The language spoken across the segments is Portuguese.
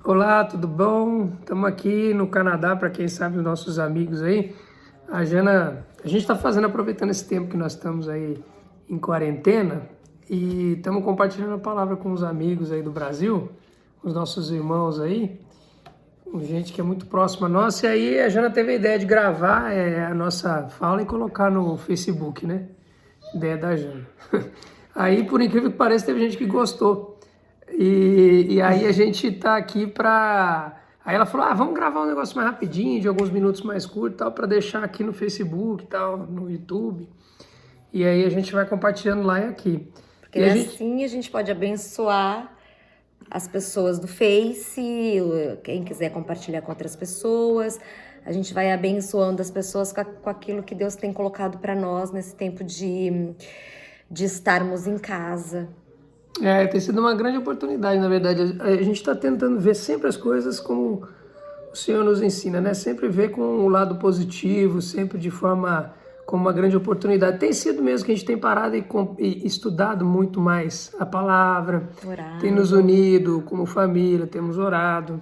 Olá, tudo bom? Estamos aqui no Canadá, para quem sabe, os nossos amigos aí. A gente está aproveitando esse tempo que nós estamos aí em quarentena e estamos compartilhando a palavra com os amigos aí do Brasil, os nossos irmãos aí, com gente que é muito próxima a nossa. E aí a Jana teve a ideia de gravar a nossa fala e colocar no Facebook, né? Ideia da Jana. Aí, por incrível que pareça, teve gente que gostou. E aí a gente tá aqui pra... Aí ela falou, vamos gravar um negócio mais rapidinho, de alguns minutos mais curtos, tal, pra deixar aqui no Facebook, tal, no YouTube. E aí a gente vai compartilhando lá e aqui. Porque assim a gente pode abençoar as pessoas do Face, quem quiser compartilhar com outras pessoas. A gente vai abençoando as pessoas com aquilo que Deus tem colocado para nós nesse tempo de estarmos em casa. Tem sido uma grande oportunidade, na verdade. A gente está tentando ver sempre as coisas como o Senhor nos ensina, né? Sempre ver com o lado positivo, sempre de forma como uma grande oportunidade. Tem sido mesmo que a gente tem parado e estudado muito mais a palavra, tem nos unido como família, temos orado.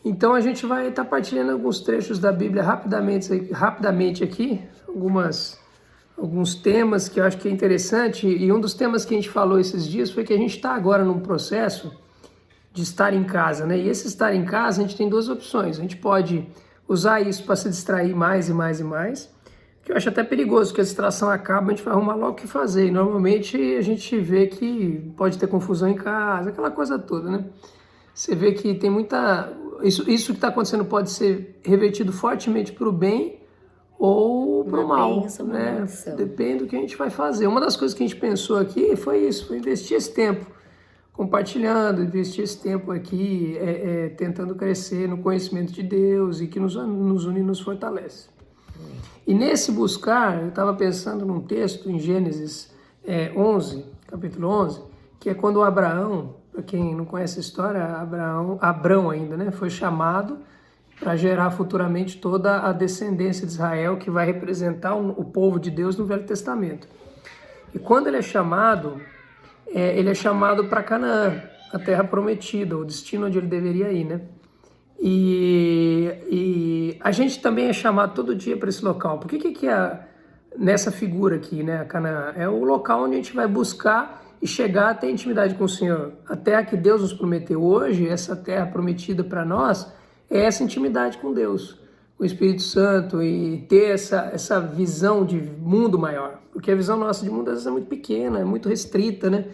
Então a gente vai estar partilhando alguns trechos da Bíblia rapidamente aqui, alguns temas que eu acho que é interessante, e um dos temas que a gente falou esses dias foi que a gente está agora num processo de estar em casa, né? E esse estar em casa, a gente tem duas opções. A gente pode usar isso para se distrair mais e mais e mais, que eu acho até perigoso, que a distração acaba, a gente vai arrumar logo o que fazer. E normalmente a gente vê que pode ter confusão em casa, aquela coisa toda, né? Você vê que tem muita... Isso que está acontecendo pode ser revertido fortemente para o bem ou para o mal, né? Depende do que a gente vai fazer. Uma das coisas que a gente pensou aqui foi isso, foi investir esse tempo compartilhando, investir esse tempo aqui tentando crescer no conhecimento de Deus e que nos une e nos fortalece. E nesse buscar, eu estava pensando num texto em Gênesis 11, capítulo 11, que é quando Abraão, para quem não conhece a história, Abrão ainda, né, foi chamado para gerar futuramente toda a descendência de Israel que vai representar o povo de Deus no Velho Testamento. E quando ele é chamado para Canaã, a terra prometida, o destino onde ele deveria ir, né? E a gente também é chamado todo dia para esse local. Por que é nessa figura aqui, né, a Canaã? É o local onde a gente vai buscar e chegar a ter intimidade com o Senhor. A terra que Deus nos prometeu hoje, essa terra prometida para nós, é essa intimidade com Deus, com o Espírito Santo, e ter essa visão de mundo maior. Porque a visão nossa de mundo às vezes é muito pequena, é muito restrita, né?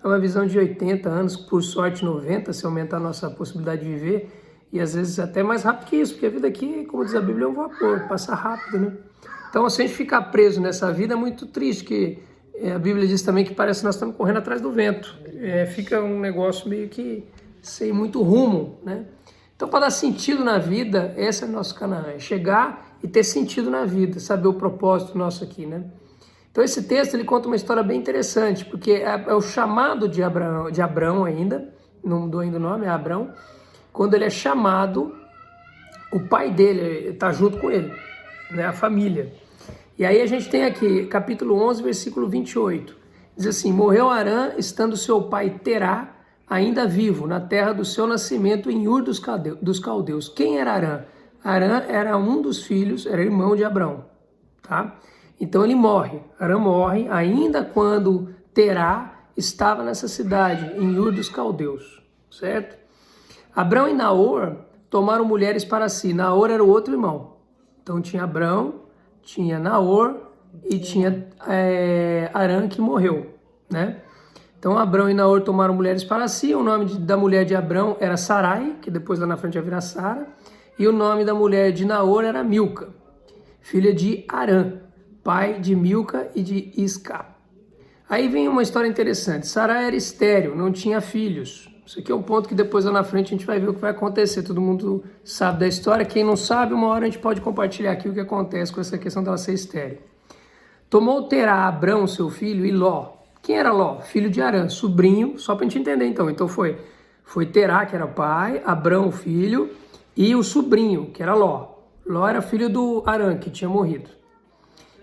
É uma visão de 80 anos, por sorte 90, se aumentar a nossa possibilidade de viver, e às vezes até mais rápido que isso, porque a vida aqui, como diz a Bíblia, é um vapor, passa rápido, né? Então, se a gente ficar preso nessa vida é muito triste, que a Bíblia diz também que parece que nós estamos correndo atrás do vento. Fica um negócio meio que sem muito rumo, né? Então, para dar sentido na vida, esse é o nosso Canaã, é chegar e ter sentido na vida, saber o propósito nosso aqui, né? Então, esse texto, ele conta uma história bem interessante, porque é o chamado de Abrão ainda, não mudou ainda o nome, é Abrão. Quando ele é chamado, o pai dele está junto com ele, né? A família. E aí a gente tem aqui, capítulo 11, versículo 28. Diz assim, morreu Arã, estando seu pai Terá, ainda vivo, na terra do seu nascimento, em Ur dos Caldeus. Quem era Arã? Arã era um dos filhos, era irmão de Abrão, tá? Então ele morre. Arã morre ainda quando Terá estava nessa cidade, em Ur dos Caldeus, certo? Abrão e Naor tomaram mulheres para si. Naor era o outro irmão. Então tinha Abrão, tinha Naor e tinha Arã que morreu, né? Então Abrão e Naor tomaram mulheres para si. O nome da mulher de Abrão era Sarai, que depois lá na frente ia virar Sara. E o nome da mulher de Naor era Milca, filha de Arã, pai de Milca e de Isca. Aí vem uma história interessante. Sarai era estéril, não tinha filhos. Isso aqui é um ponto que depois lá na frente a gente vai ver o que vai acontecer. Todo mundo sabe da história. Quem não sabe, uma hora a gente pode compartilhar aqui o que acontece com essa questão dela ser estéril. Tomou Terá Abrão, seu filho, e Ló. Quem era Ló? Filho de Arã, sobrinho, só para a gente entender então. Então foi Terá, que era o pai, Abrão, o filho, e o sobrinho, que era Ló. Ló era filho do Arã, que tinha morrido.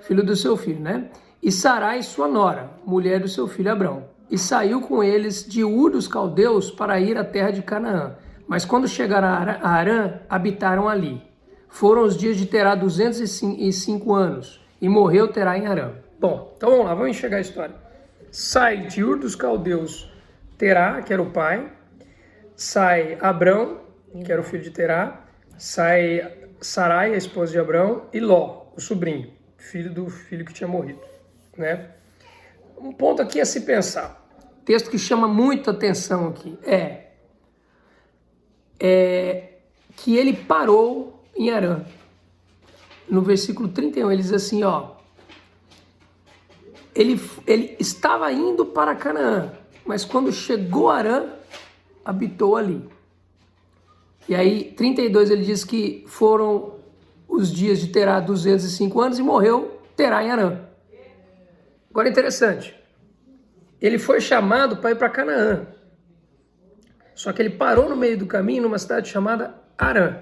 Filho do seu filho, né? E Sarai, sua nora, mulher do seu filho Abrão. E saiu com eles de Ur dos Caldeus para ir à terra de Canaã, Mas quando chegaram a Harã, habitaram ali. Foram os dias de Terá 205 anos, e morreu Terá em Harã. Bom, então vamos lá, vamos enxergar a história. Sai de Ur dos Caldeus Terá, que era o pai, sai Abrão, que era o filho de Terá, sai Sarai, a esposa de Abrão, e Ló, o sobrinho, filho do filho que tinha morrido, né? Um ponto aqui a se pensar, texto que chama muita atenção aqui, é que ele parou em Harã. No versículo 31, ele diz assim, ó, ele estava indo para Canaã, mas quando chegou a Harã, habitou ali. E aí, 32, ele diz que foram os dias de Terá 205 anos e morreu Terá em Harã. Agora, interessante, ele foi chamado para ir para Canaã, só que ele parou no meio do caminho numa cidade chamada Harã.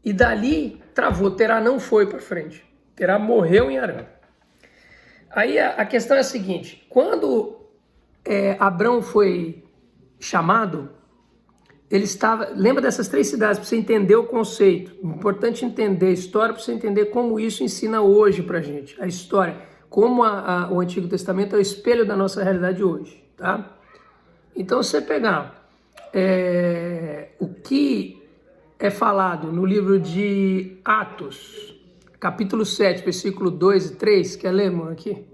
E dali travou, Terá não foi para frente, Terá morreu em Harã. Aí a questão é a seguinte, quando Abrão foi chamado, ele estava, lembra dessas 3 cidades para você entender o conceito, importante entender a história para você entender como isso ensina hoje para a gente, a história, como o Antigo Testamento é o espelho da nossa realidade hoje, tá? Então, se você pegar o que é falado no livro de Atos, capítulo 7, versículo 2 e 3, quer ler, irmão, aqui?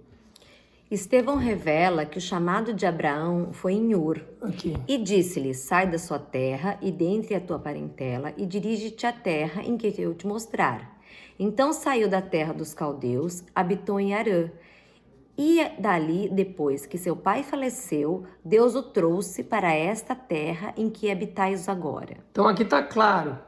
Estevão revela que o chamado de Abraão foi em Ur. Aqui. E disse-lhe, sai da sua terra e dentre a tua parentela e dirige-te à terra em que eu te mostrar. Então saiu da terra dos caldeus, habitou em Harã. E dali, depois que seu pai faleceu, Deus o trouxe para esta terra em que habitais agora. Então aqui está claro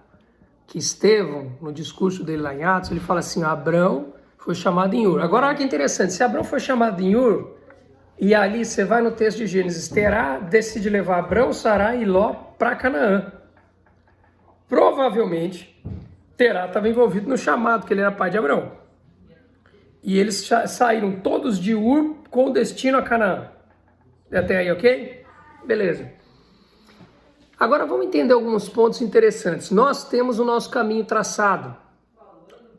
que Estevão, no discurso dele lá em Atos, ele fala assim, Abrão foi chamado em Ur. Agora olha que interessante, se Abrão foi chamado em Ur, e ali você vai no texto de Gênesis, Terá decide levar Abrão, Sarai e Ló para Canaã. Provavelmente, Terá estava envolvido no chamado, que ele era pai de Abrão. E eles saíram todos de Ur com destino a Canaã. Até aí, ok? Beleza. Agora vamos entender alguns pontos interessantes. Nós temos o nosso caminho traçado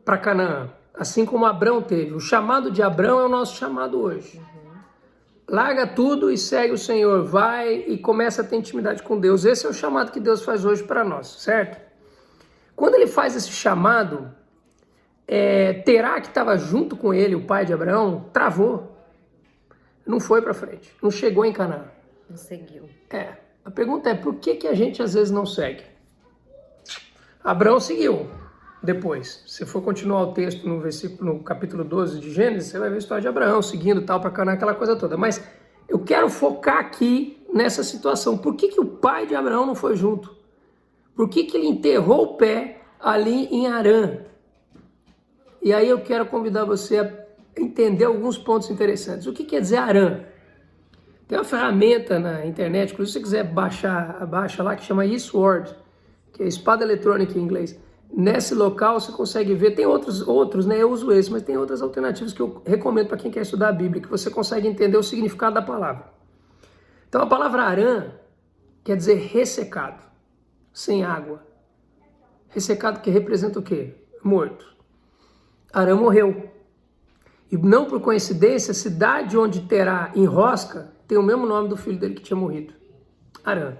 para Canaã, assim como Abrão teve. O chamado de Abrão é o nosso chamado hoje. Larga tudo e segue o Senhor. Vai e começa a ter intimidade com Deus. Esse é o chamado que Deus faz hoje para nós, certo? Quando ele faz esse chamado, Terá, que estava junto com ele, o pai de Abraão, travou. Não foi para frente. Não chegou em Canaã. Não seguiu. A pergunta é, por que a gente às vezes não segue? Abraão seguiu depois. Se for continuar o texto no capítulo 12 de Gênesis, você vai ver a história de Abraão seguindo tal para Canaã, aquela coisa toda. Mas eu quero focar aqui nessa situação. Por que o pai de Abraão não foi junto? Por que ele enterrou o pé ali em Harã? E aí eu quero convidar você a entender alguns pontos interessantes. O que quer dizer Harã? Tem uma ferramenta na internet, inclusive se você quiser baixa lá, que chama eSword, que é espada eletrônica em inglês. Nesse local você consegue ver, tem outros, né? Eu uso esse, mas tem outras alternativas que eu recomendo para quem quer estudar a Bíblia, que você consegue entender o significado da palavra. Então a palavra Harã quer dizer ressecado, sem água. Ressecado que representa o quê? Morto. Harã morreu. E não por coincidência, a cidade onde Terá enrosca tem o mesmo nome do filho dele que tinha morrido. Harã.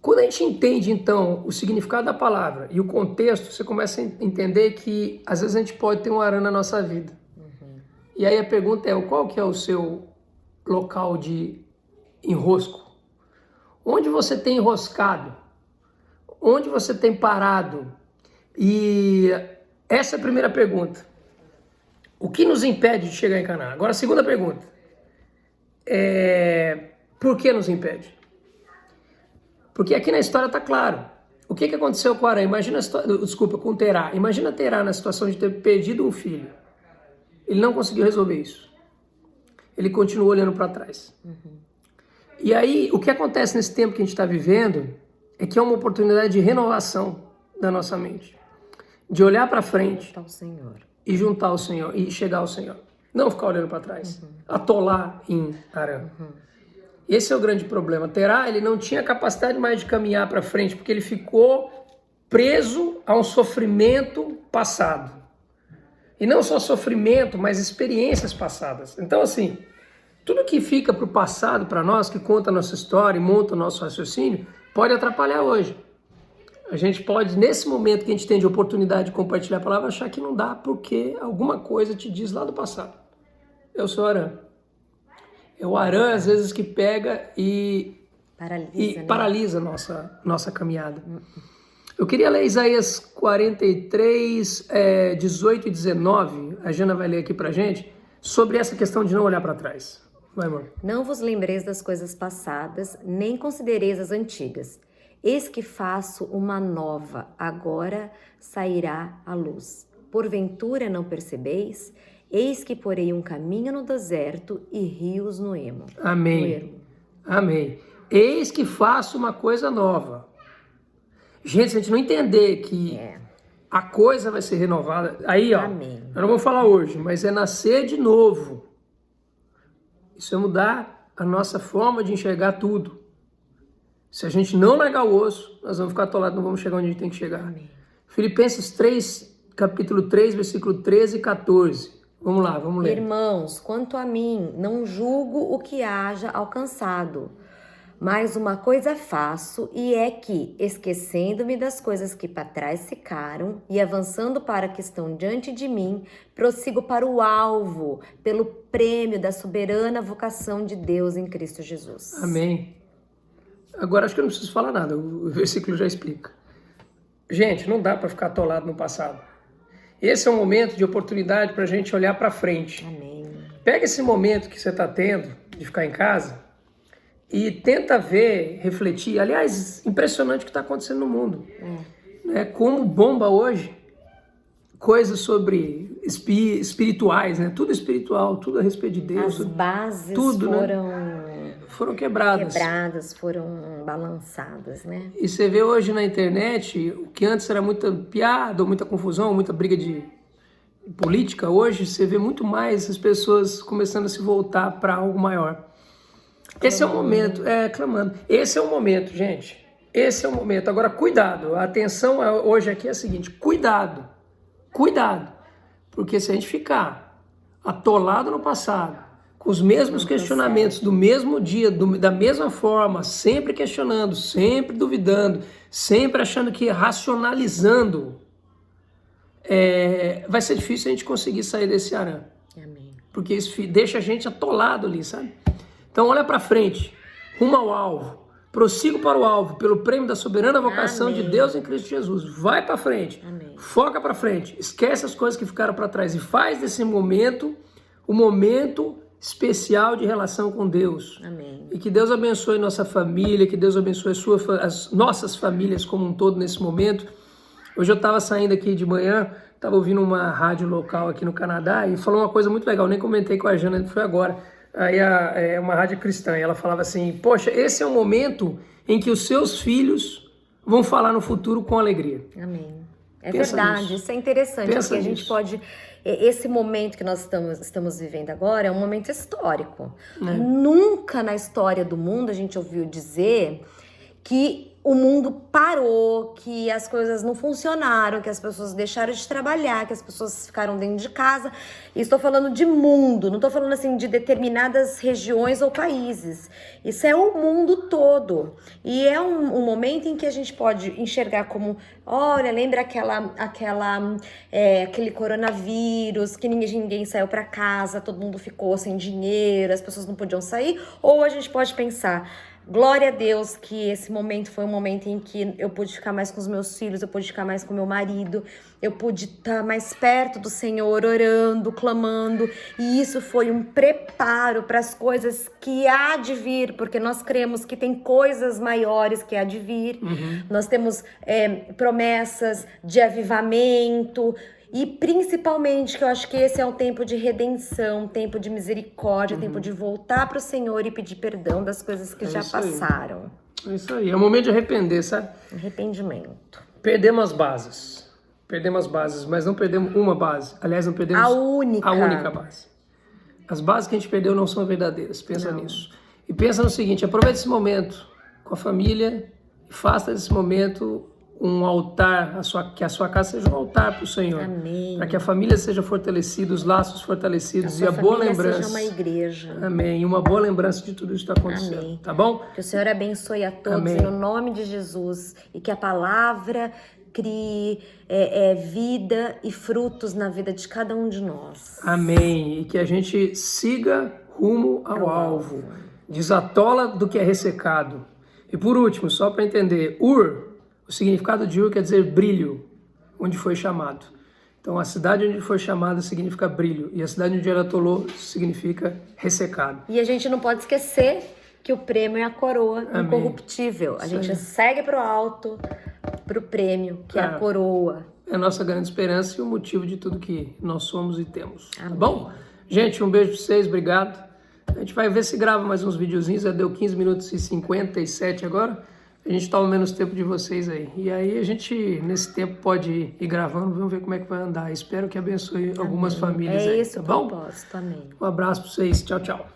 Quando a gente entende, então, o significado da palavra e o contexto, você começa a entender que, às vezes, a gente pode ter um Harã na nossa vida. E aí a pergunta é, qual que é o seu local de enrosco? Onde você tem enroscado? Onde você tem parado? E essa é a primeira pergunta. O que nos impede de chegar em Canaã? Agora, a segunda pergunta. Por que nos impede? Porque aqui na história está claro. O que aconteceu com Harã? Com Terá. Imagina Terá na situação de ter perdido um filho. Ele não conseguiu resolver isso. Ele continuou olhando para trás. E aí, o que acontece nesse tempo que a gente está vivendo é que é uma oportunidade de renovação da nossa mente. De olhar para frente. Ao Senhor. E juntar o Senhor, e chegar ao Senhor. Não ficar olhando para trás. Atolar em Harã. Esse é o grande problema. Terá, ele não tinha capacidade mais de caminhar para frente, porque ele ficou preso a um sofrimento passado. E não só sofrimento, mas experiências passadas. Então, assim, tudo que fica para o passado, para nós, que conta a nossa história e monta o nosso raciocínio, pode atrapalhar hoje. A gente pode, nesse momento que a gente tem de oportunidade de compartilhar a palavra, achar que não dá porque alguma coisa te diz lá do passado. Eu sou Arã. É o Arã, às vezes, que pega e paralisa a nossa caminhada. Eu queria ler Isaías 43, 18 e 19. A Jana vai ler aqui pra gente, sobre essa questão de não olhar para trás. Vai, amor. Não vos lembreis das coisas passadas, nem considereis as antigas. Eis que faço uma nova, agora sairá a luz. Porventura não percebeis? Eis que porei um caminho no deserto e rios no ermo. Amém. Amém. Eis que faço uma coisa nova. Gente, se a gente não entender que a coisa vai ser renovada, aí, ó, Amém. Eu não vou falar hoje, mas é nascer de novo. Isso é mudar a nossa forma de enxergar tudo. Se a gente não largar o osso, nós vamos ficar atolados, não vamos chegar onde a gente tem que chegar. Amém. Filipenses 3, capítulo 3, versículo 13 e 14. Vamos lá, vamos ler. Irmãos, quanto a mim, não julgo o que haja alcançado, mas uma coisa faço, e é que, esquecendo-me das coisas que para trás ficaram e avançando para a que estão diante de mim, prossigo para o alvo, pelo prêmio da soberana vocação de Deus em Cristo Jesus. Amém. Agora acho que eu não preciso falar nada, o versículo já explica. Gente, não dá para ficar atolado no passado. Esse é um momento de oportunidade para a gente olhar para frente. Amém. Pega esse momento que você está tendo de ficar em casa e tenta ver, refletir. Aliás, impressionante o que está acontecendo no mundo. Né? Como bomba hoje coisas sobre espirituais, né? Tudo espiritual, tudo a respeito de Deus. As bases tudo, foram quebradas. Foram balançadas, né? E você vê hoje na internet, o que antes era muita piada, ou muita confusão, muita briga de política, hoje você vê muito mais as pessoas começando a se voltar para algo maior. Esse é o momento, clamando. Esse é o momento, gente. Esse é o momento. Agora, cuidado. A atenção hoje aqui é a seguinte: cuidado. Porque se a gente ficar atolado no passado, com os mesmos questionamentos do mesmo dia, da mesma forma, sempre questionando, sempre duvidando, sempre achando que racionalizando, vai ser difícil a gente conseguir sair desse Arã. Amém. Porque isso deixa a gente atolado ali, sabe? Então olha para frente, rumo ao alvo, prossigo para o alvo, pelo prêmio da soberana vocação de Deus em Cristo Jesus. Vai para frente, foca para frente, esquece as coisas que ficaram para trás e faz desse momento o momento especial de relação com Deus. Amém. E que Deus abençoe nossa família, que Deus abençoe as nossas famílias como um todo nesse momento. Hoje eu estava saindo aqui de manhã, estava ouvindo uma rádio local aqui no Canadá e falou uma coisa muito legal, nem comentei com a Jana, foi agora. Aí é uma rádio cristã, e ela falava assim: poxa, esse é o momento em que os seus filhos vão falar no futuro com alegria. Amém. É Pensa verdade, nisso. isso é interessante, Pensa porque a gente nisso. pode... Esse momento que nós estamos vivendo agora é um momento histórico. Nunca na história do mundo a gente ouviu dizer que o mundo parou, que as coisas não funcionaram, que as pessoas deixaram de trabalhar, que as pessoas ficaram dentro de casa. E estou falando de mundo, não estou falando assim de determinadas regiões ou países. Isso é o mundo todo. E é um momento em que a gente pode enxergar como, olha, lembra aquele coronavírus, que ninguém saiu para casa, todo mundo ficou sem dinheiro, as pessoas não podiam sair. Ou a gente pode pensar: glória a Deus que esse momento foi um momento em que eu pude ficar mais com os meus filhos, eu pude ficar mais com meu marido, eu pude estar mais perto do Senhor, orando, clamando, e isso foi um preparo para as coisas que há de vir, porque nós cremos que tem coisas maiores que há de vir. Nós temos promessas de avivamento. E principalmente, que eu acho que esse é um tempo de redenção, tempo de misericórdia, tempo de voltar para o Senhor e pedir perdão das coisas que já passaram. É isso aí, é o momento de arrepender, sabe? Arrependimento. Perdemos as bases, mas não perdemos uma base. Aliás, não perdemos A única base. As bases que a gente perdeu não são verdadeiras, pensa nisso. E E pensa no seguinte, aproveite esse momento com a família e faça desse momento um altar, que a sua casa seja um altar para o Senhor. Amém. Para que a família seja fortalecida, os laços fortalecidos e a boa lembrança. Seja uma igreja. Amém. E uma boa lembrança de tudo isso que está acontecendo. Amém. Tá bom? Que o Senhor abençoe a todos Amém. no nome de Jesus e que a palavra crie vida e frutos na vida de cada um de nós. Amém. E que a gente siga rumo ao alvo. Desatola do que é ressecado. E por último, só para entender, o significado de Ur quer dizer brilho, onde foi chamado. Então a cidade onde foi chamada significa brilho, e a cidade onde ele atolou significa ressecado. E a gente não pode esquecer que o prêmio é a coroa Amém. incorruptível. A gente segue para o alto, para o prêmio, que é a coroa. É a nossa grande esperança e o motivo de tudo que nós somos e temos. Amém. Tá bom? Gente, um beijo para vocês, obrigado. A gente vai ver se grava mais uns videozinhos, já deu 15 minutos e 57 agora. A gente toma menos tempo de vocês aí. E aí a gente, nesse tempo, pode ir gravando, vamos ver como é que vai andar. Espero que abençoe algumas famílias aí, É esse tá o bom? propósito, amém. Um abraço para vocês, tchau, tchau.